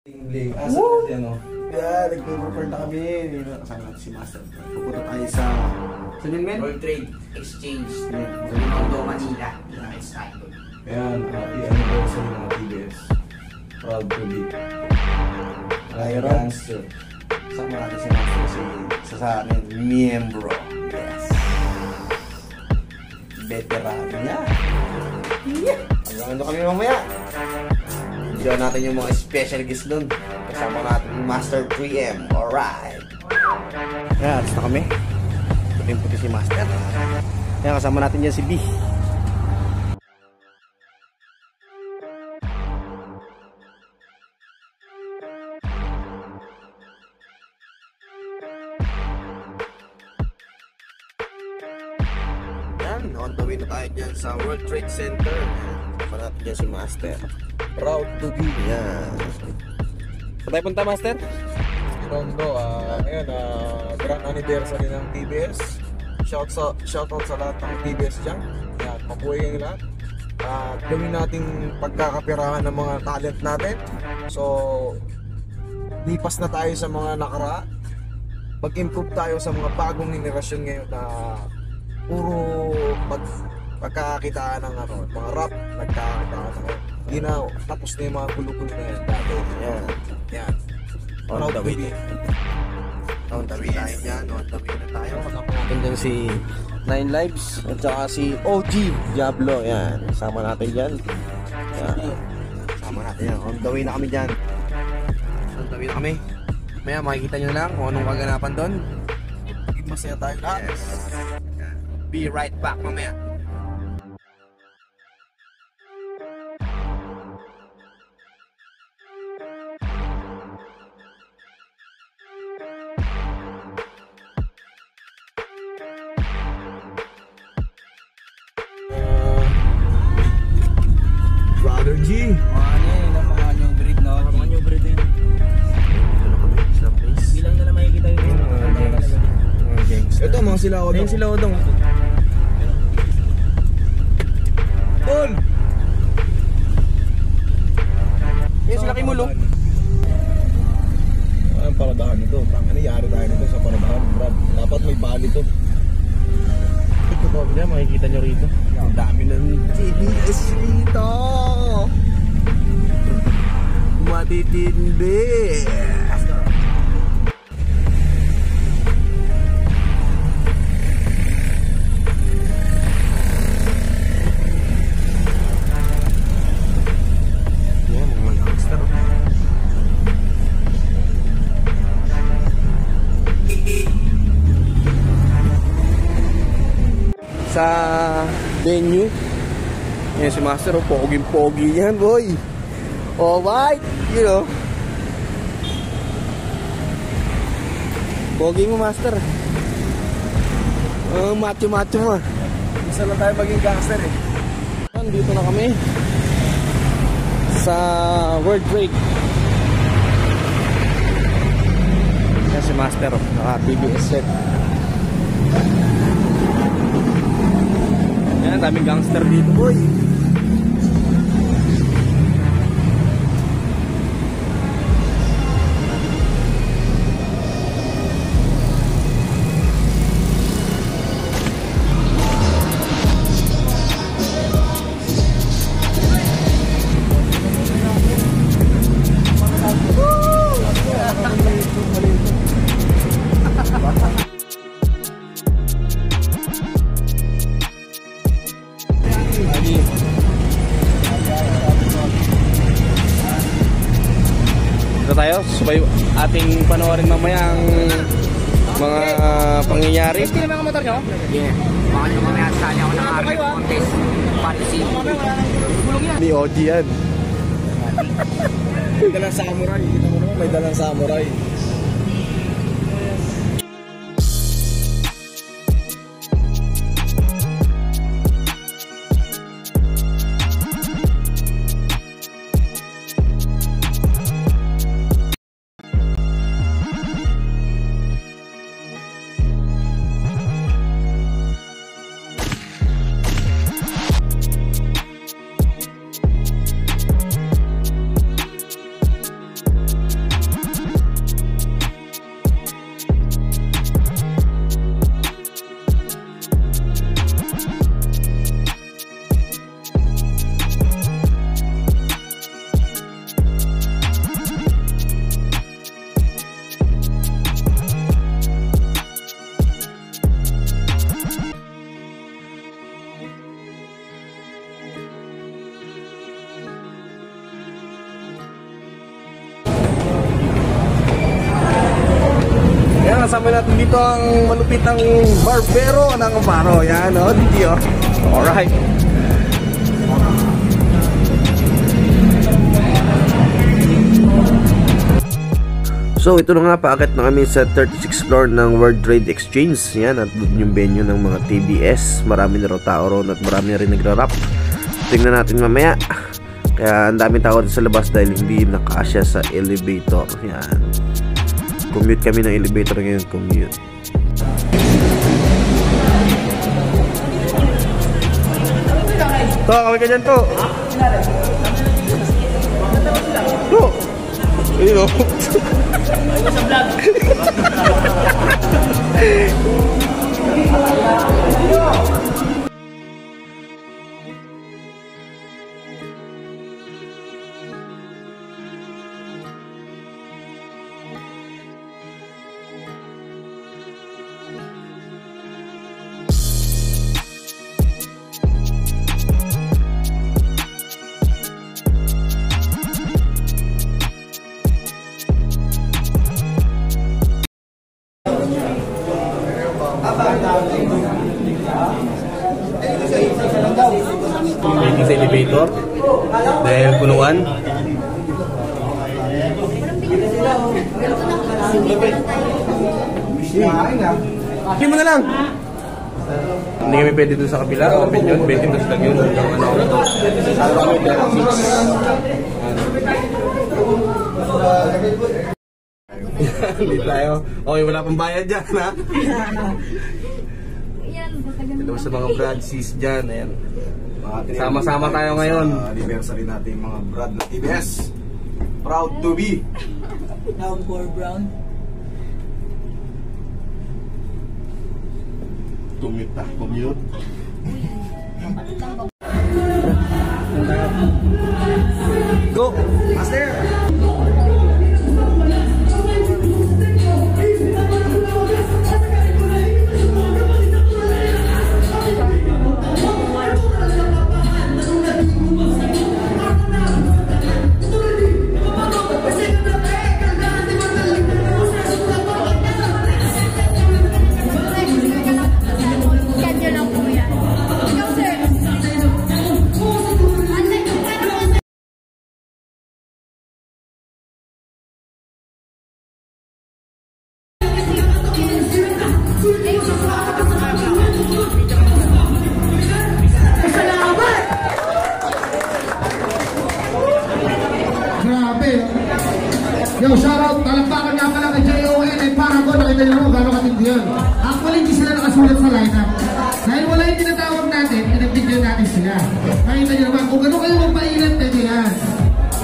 Tingling. Asa natin ano? Yeah, nag-prepare na kami. Kasama natin si Master. Pupunta tayo sa... Saan yun, men? World Trade Exchange. Sa Binondo, Manila. It's time. Ayan, i-anniversary ng TBS. Proud to be. Gangster. Kasama natin si Master sa amin. Miyembro. Yes. Veteran niya. Yeah. Hanggang ano kami mamaya. Enjoy natin yung mga special guest doon. Kasama natin yung Master 3M. Alright. Ayan, alis na kami. Puting-puti si Master. Ayan, kasama natin dyan si B. Ayan, on the way na tayo dyan sa World Trade Center. Kasama natin dyan si Master. Proud to be. Yan. Saan tayo punta, Master? Binondo. Ngayon, grand anniversary ng TBS. Shoutout sa lahat ng TBS dyan. Yan, mabuhay yung lahat. Gawin nating pagkakapirahan ng mga talent natin. So, lipas na tayo sa mga nakaraan. Mag-improve tayo sa mga bagong henerasyon ngayon na puro pagkakakitaan ng mga rap, nagkakakitaan ng hindi na, tapos na yung mga gulo-gulo na yan dati. Yan. Yan. On the way. On the way tayo dyan. On the way na tayo. Kasama natin dyan si Nine Lives at saka si OG Diablo. Yan. Kasama natin dyan. Yan. Kasama natin yan. On the way na kami dyan. On the way na kami. Maya makikita nyo lang kung anong kaganapan doon. Masaya tayo lahat. Yes. Be right back mamaya. Brother G. Ano yun, ang mga new breed, no? Mga new breed yun. Ano kami sa place? Bilang na makikita yun. Ito mga sila Odong. Ayun sila Odong. Paul! Yan sila kay Mulong. Ang paradahan nito. Ano yari tayo nito sa paradahan, Brad? Dapat may bali to. Ito po niya, makikita nyo rito. Ang dami ng TBS rito. Matitindi. Yan, mga gangster. Sa venue yan si Master, poging-pogi yan, boy. Alright, you know. Pogi mo, Master. Macho-macho mo. Isa lang tayo maging gangster eh. Dito na kami sa World Trade. Yan si Master, naka-TBS set. Yan, daming gangster dito, boy. Dito tayo, subay ating panoorin mamaya ang mga pangyayari. Hindi naman ang motor nyo? Yeah. Baka nyo mamaya sali ako ng RF contest. Parisi. Ni OG yan. May dalang samurai. Kita mo naman, may dalang samurai. Yan, kasama natin dito ang malupitang barbero ng Amparo. Yan, o, dito. Alright. So ito na nga, paakit na kami sa 36th floor ng World Trade Exchange. Yan, at doon yung venue ng mga TBS. Marami na raw tao ron at marami na rin nagra-rap. Tingnan natin mamaya. Kaya ang daming tao sa labas dahil hindi nakasya sa elevator. Yan. Commute kami ng elevator ngayon, commute. To, kami ka dyan to. To. Ayun o. Sa vlog. Waiting sa elevator dahil punuan. Hindi mo na lang. Hindi kami pwede doon sa kabila. Open yun, 20 plus lang yun. Hanggang ano. Hindi tayo. Okay, wala pang bayad dyan, ha? Ito sa mga Brad sis dyan. Ayan. Sama-sama tayo ngayon. Anniversary natin mga Brad na TBS. Proud to be. Brown for brown. Commute. Go! Master! Yo, shoutout, talampakan nga pala kay JON ay parang ko nakita nyo mo gano'ng katindi yun. Actually, hindi sila nakasulat sa lineup. Dahil wala yung tinatawag natin, pinag-video natin sila. Nakita nyo naman, kung gano'n kayo magpailan, pwede yan.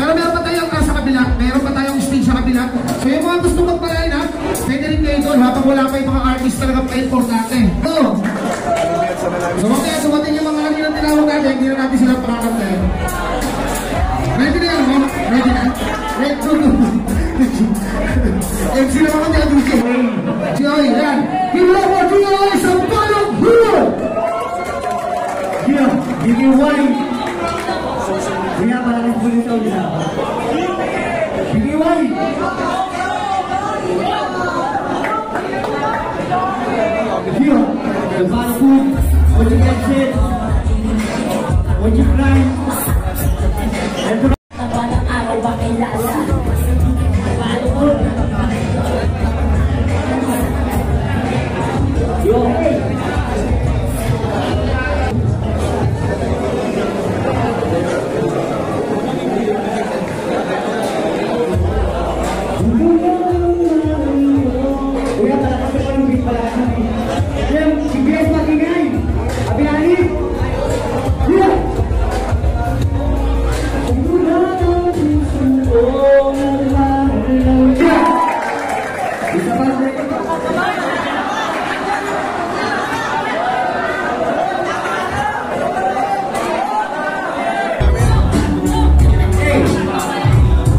Pero meron pa tayong nasa kabila, meron pa tayong stage sa kabila. So yung mga gusto magpa-lineup, pwede rin kayo doon habang wala pa yung mga artist talaga pa-import natin. So mamaya sumating yung mga kanina tinawag natin, hindi na natin sila pakakantayin. Ready na yan, no? Ready na? Ready na? MC naman niya dito. Joy, yan. Ginawa ko yung isang palong hero. Here, give me one. Kaya maraming pulit ako nila. Give me one. Here, the palong food. When you get sick, when you cry, Balang araw ba kilala? Paano mo? Yo! Kuya, talakas ko yung big pala. Yan, si Grace magingay. Abiyani. Kuya!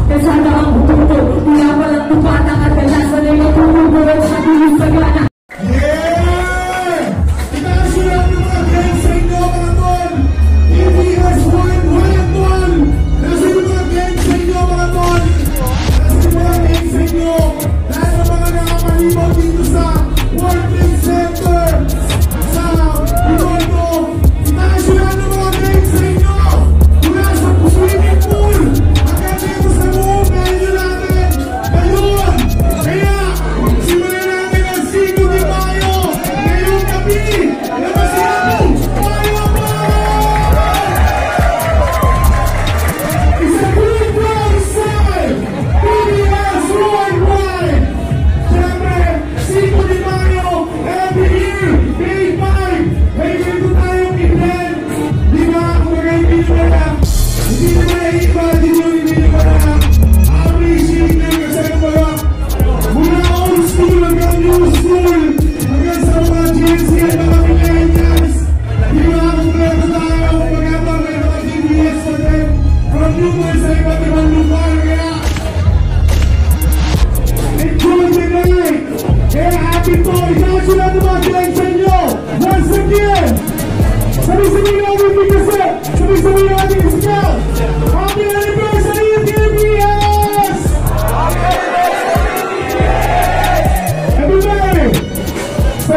Kasama ang buto, hindi ako lang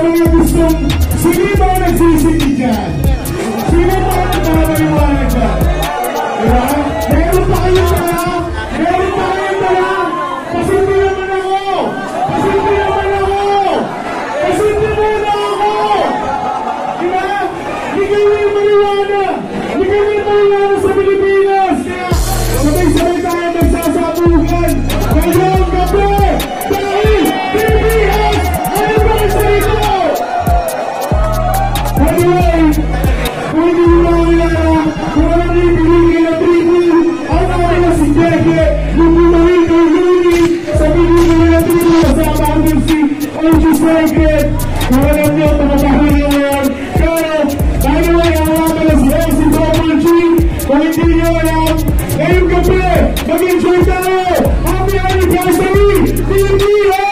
mga gustong, sino yung mga nagsisindi dyan? Sino yung mga nagpapaliwanag dyan? Diba? Meron pa kayong dala? Meron pa kayong dala? Pasilbi naman ako! Pasilbi naman ako! Pasilbi muna ako! Diba? Hindi kayo yung maliwanag! Hindi kayo yung maliwanag sa Pilipinas! Kaya sabay-sabay tayo nagsasabugan! Ngayong gabi! Dahil PBS! Ano ba ang salito? Anyway, kung hindi mo nakilala, kung ano na yung binigay na 3D, ang nakilala si Jeke, yung bumalik ng Luni, sa binigay na 3D, kasama ko din si OG Secret. Kung alam nyo, tumatahin nyo ngayon. Pero, anyway, ang mga pala si OC Double G, kung hindi nyo alam, ngayong gabi, mag-enjoy tayo! Happy anniversary! PBS!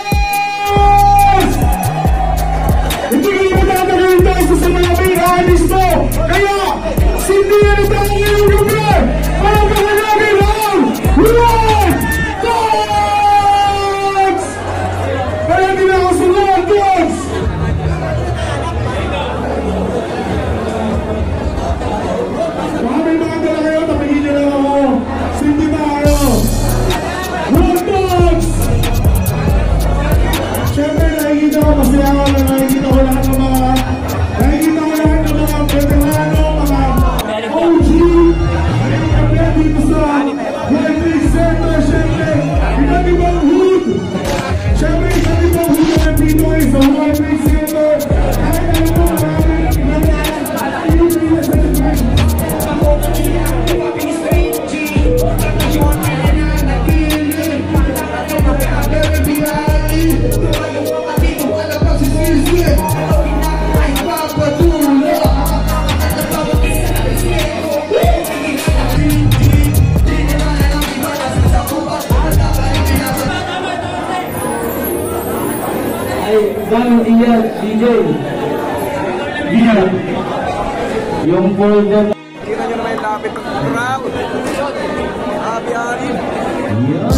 Hindi kayo matatagalin tayo sa sinabi, alis mo! Kaya, sindihan tayo ngayong gabi! Para makalagay lang! One! Dogs! Kaya hindi na ako sunod, Dogs! Baka may mga dala kayo, tapigin nyo lang ako! Sindi tayo! One Dogs! Siyempre, nakikita ko masaya ako na nakikita ko lahat ng mga veterano, mga OG, mga dito sa World Trade Center, siyempre, iba't ibang hood. Siyempre, iba't ibang hood na nandito kayo sa World Trade Center. Kahit ano po, maraming Gano'n iyan, DJ? Iyan. Yung folder. Kita nyo naman yung lapit ng crowd. Abi-ari. Iyan.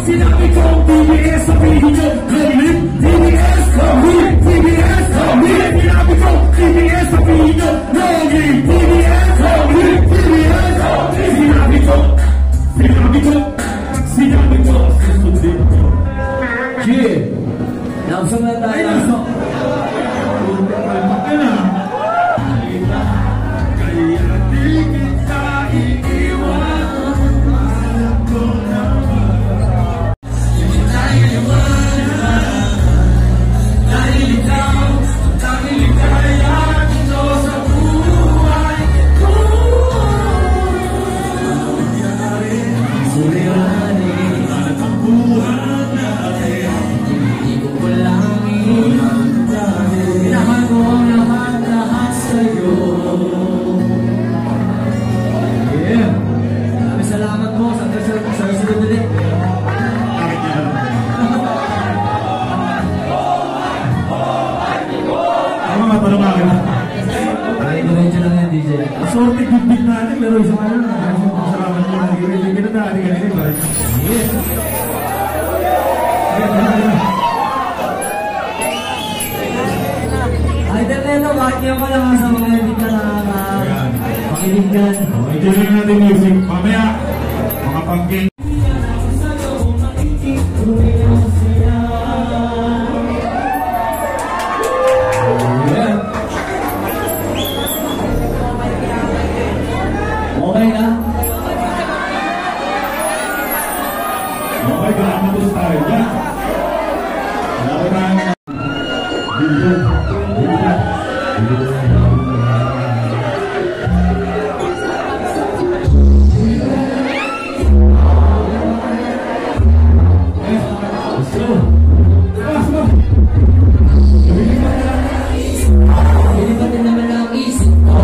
sinabi ko, PBS sabihin nyo, Lowlit, PBS, Lowlit, PBS, Lowlit, sinabi ko, PBS sabihin nyo, Lowlit, PBS, Lowlit, PBS, Lowlit, sinabi ko, susundin ko. Cheer! Nausap na tayo. Kalma ka na. Kaya di kita iiwan. Alam ko naman. Sorte good natin, pero isang ano na. Salamat mo na yung pinatali ka nito. Idol Neno, bakit niyo pa lang sa mga hindi ka makinig ka? Ituloy natin music. Mamaya, mga pang-game. Okay na? Okay, kailangan mo tayo dyan. Kailangan tayo. Pilipatin naman ang isip ko.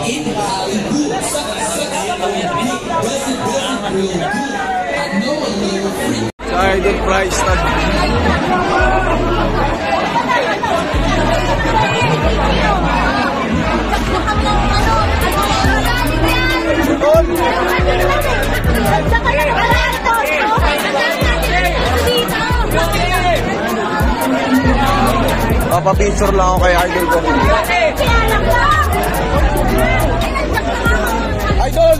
Sa Idol Price tag. Papapicture lang ako kay Idol ko. Idol!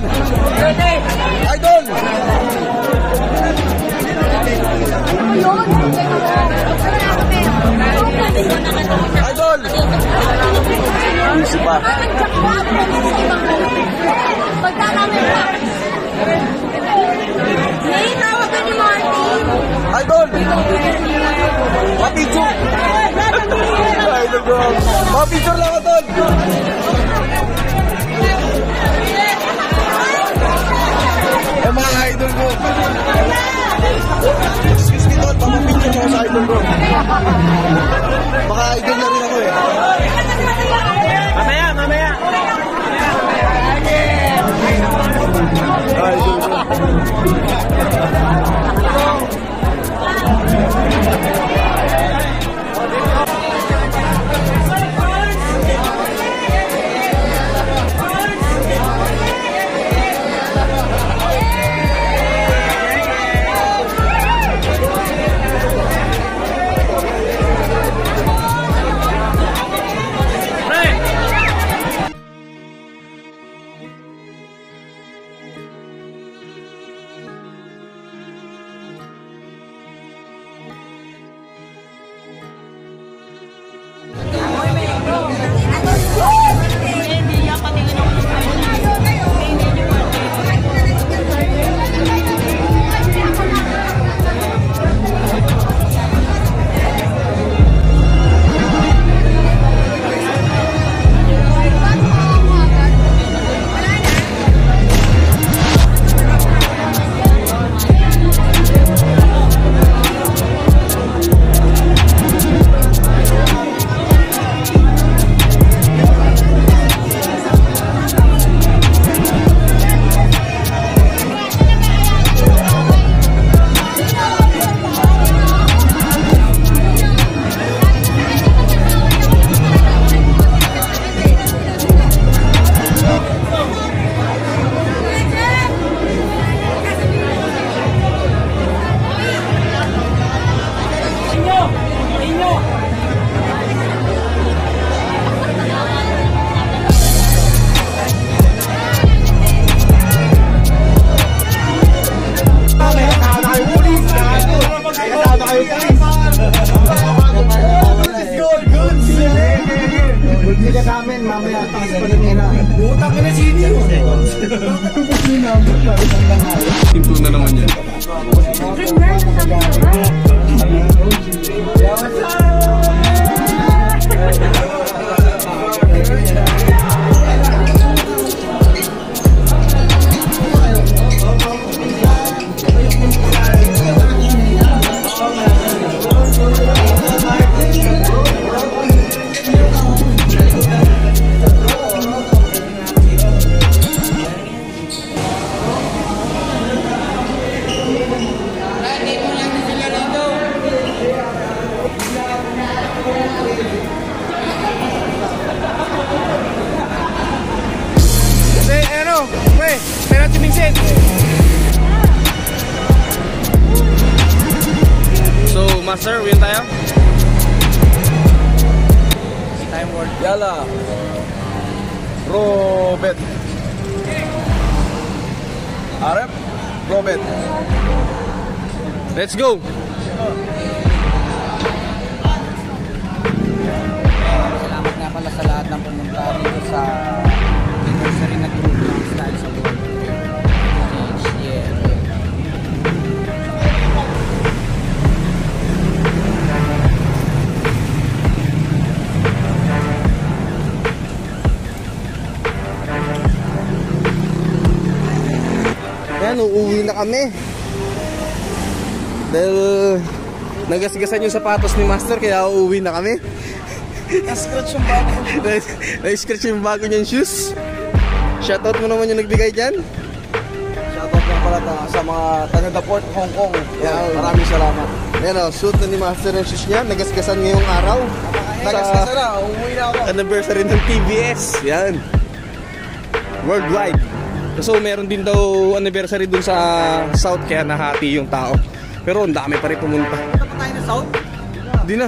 Idol! Idol! Busy pa. Idol! Papicture! Idol ko. Papicture lang ako, Tol! Eh, mga idol ko. Excuse me, Tol. Papapicture ko sa idol ko. Baka idol na rin ako eh. Mamaya, mamaya. Idol ko. Ito na naman yan. So, Master, win tayo? Time word. Yala. Robet. Arep. Robet. Let's go. Salamat nga pala sa lahat ng pumunta dito sa anniversary na group ng Style sa World. Yeah. Yan, uuwi na kami. Dahil nagasgasan yung sapatos ni Master, kaya uuwi na kami. Na-scratch yung bago. Na-scratch yung bago niyang shoes. Shoutout mo naman yung nagbigay dyan. Shoutout nga pala sa mga taga The Port, Hong Kong. Yan, maraming salamat. Ayan o, suit na ni Master ng shoes niya. Nagasgasan ngayong araw. Nagasgasan na, umuwi na ako. Anniversary ng TBS. Yan. Worldwide. So meron din daw anniversary dun sa South kaya nahati yung tao. Pero ang dami pa rin pumunta. Punta pa tayo na South? Di na.